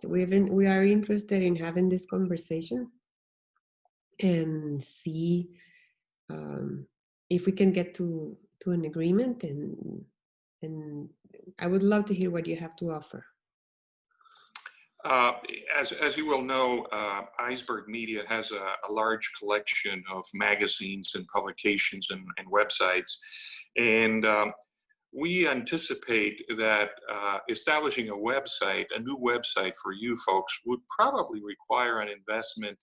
yes, we are interested in having this conversation and see if we can get to an agreement, and I would love to hear what you have to offer. As you will know, Iceberg Media has a large collection of magazines and publications and websites, and we anticipate that establishing a website, a new website for you folks, would probably require an investment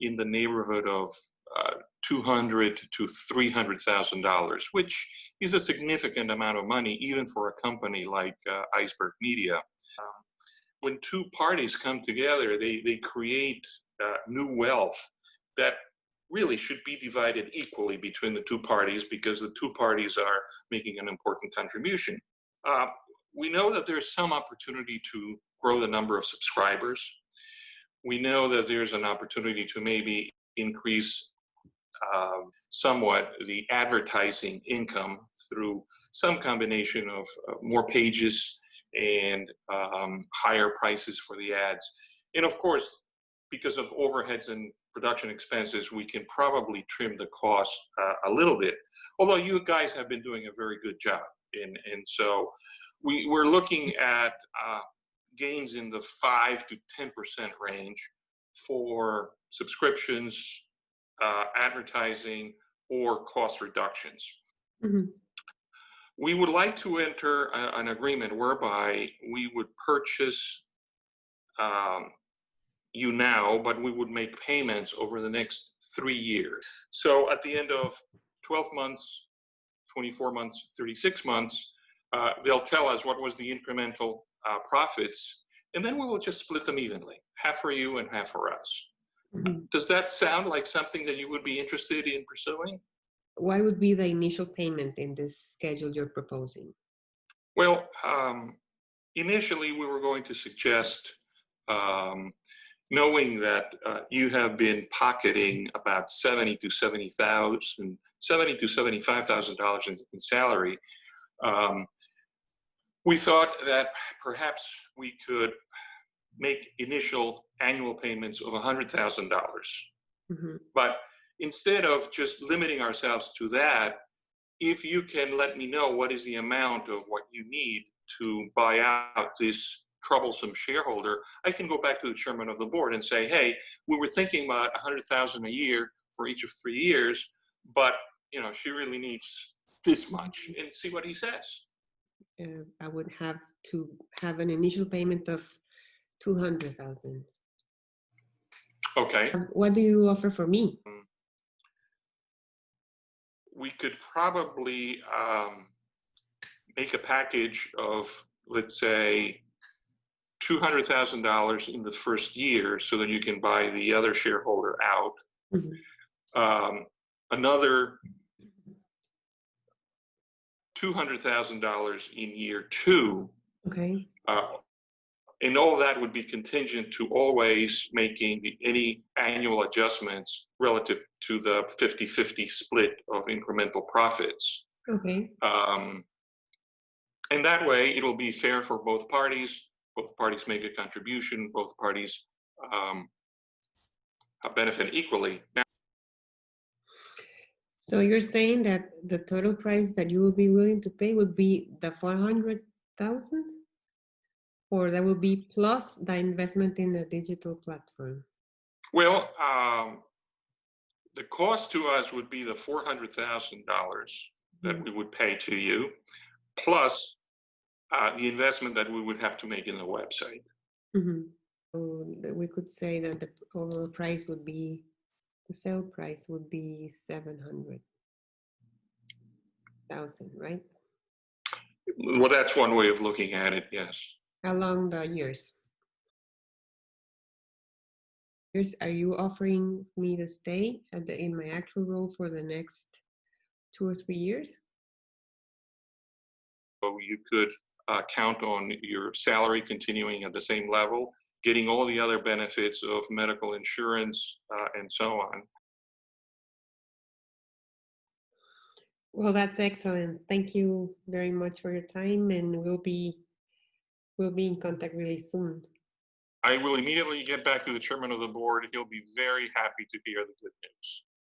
in the neighborhood of $200,000 to $300,000, which is a significant amount of money, even for a company like Iceberg Media. When two parties come together, they create new wealth that really should be divided equally between the two parties, because the two parties are making an important contribution. We know that there's some opportunity to grow the number of subscribers. We know that there's an opportunity to maybe increase somewhat the advertising income through some combination of more pages and higher prices for the ads. And of course, because of overheads and production expenses, we can probably trim the cost a little bit, although you guys have been doing a very good job. And so we're looking at gains in the 5 to 10% range for subscriptions, advertising, or cost reductions. Mm-hmm. We would like to enter an agreement whereby we would purchase you now, but we would make payments over the next 3 years. So at the end of 12 months, 24 months, 36 months, they'll tell us what was the incremental profits, and then we will just split them evenly, half for you and half for us. Mm-hmm. Does that sound like something that you would be interested in pursuing? What would be the initial payment in this schedule you're proposing? Well, initially we were going to suggest, knowing that you have been pocketing about $70,000 to $75,000 in salary, we thought that perhaps we could make initial annual payments of $100,000. Mm-hmm. But instead of just limiting ourselves to that, if you can let me know what is the amount of what you need to buy out this troublesome shareholder, I can go back to the chairman of the board and say, hey, we were thinking about $100,000 a year for each of 3 years, but she really needs this much, and see what he says. I would have to have an initial payment of $200,000. Okay. What do you offer for me? We could probably make a package of, let's say, $200,000 in the first year so that you can buy the other shareholder out. Mm-hmm. Another $200,000 in year 2. Okay. And all that would be contingent to always making any annual adjustments relative to the 50-50 split of incremental profits. Okay. And that way it'll be fair for both parties. Both parties make a contribution. Both parties benefit equally. Now, so you're saying that the total price that you will be willing to pay would be the $400,000? Or that would be plus the investment in the digital platform? well, the cost to us would be the $400,000 that we would pay to you, plus the investment that we would have to make in the website. Mm-hmm. So we could say that the overall price would be, the sale price would be $700,000, right? Well, that's one way of looking at it, yes. Along the years. Are you offering me to stay in my actual role for the next 2 or 3 years? So you could count on your salary continuing at the same level, getting all the other benefits of medical insurance and so on. Well, that's excellent. Thank you very much for your time, and we'll be in contact really soon. I will immediately get back to the chairman of the board. He'll be very happy to hear the good news.